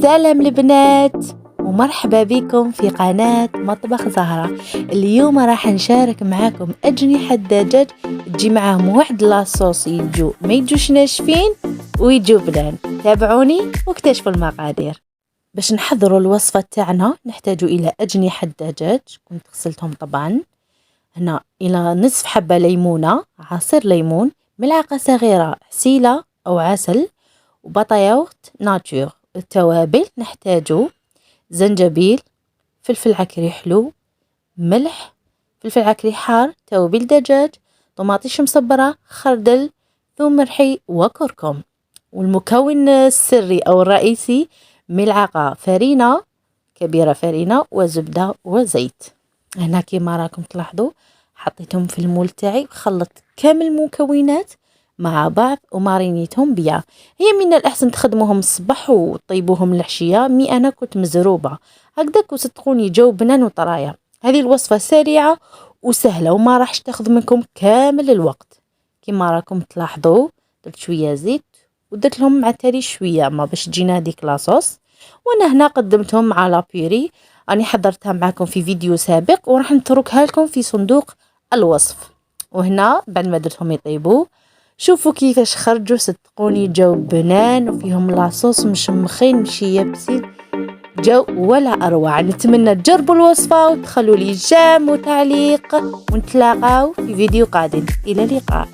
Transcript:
سلام البنات ومرحبا بكم في قناة مطبخ زهرة. اليوم راح نشارك معاكم أجنحة دجاج تجي معاهم واحد لاصوص يجو ما يجوش ناشفين ويجو بنان. تابعوني واكتشفوا المقادير. باش نحضروا الوصفة تاعنا نحتاج إلى أجنحة دجاج كنت غسلتهم طبعا، هنا إلى نصف حبة ليمونة، عصير ليمون، ملعقة صغيرة عسيلة أو عسل، وبطيوت ناتور. التوابل نحتاجو زنجبيل، فلفل عكري حلو، ملح، فلفل عكري حار، توابل دجاج، طماطيش مصبرة، خردل، ثوم مرحي وكركم. والمكون السري أو الرئيسي ملعقة فرينة كبيرة، فرينة وزبدة وزيت. هنا كيما راكم تلاحظوا حطيتهم في المول تاعي وخلط كامل المكونات مع بعض ومارينيتهم بيا. هي من الأحسن تخدموهم الصباح وطيبوهم العشية، مي أنا كنت مزروبة هكذاك وصدقوني جو بنان وطرايا. هذه الوصفة سريعة وسهلة وما راحش تاخذ منكم كامل الوقت. كما راكم تلاحظوا درت شوية زيت ودرت لهم مع تالي شوية ما باش تجينا هذيك لاصوص. وانا هنا قدمتهم مع لابيري، أنا حضرتها معكم في فيديو سابق وراح نتركها لكم في صندوق الوصف. وهنا بعد ما درتهم يطيبوا شوفوا كيفاش خرجوا، صدقوني جو بنان وفيهم لاصوص مشمخين مشي يابسين، جو ولا أروع. نتمنى تجربوا الوصفة وتخلوا لي جيم وتعليق، ونتلاقاو في فيديو قادم. إلى اللقاء.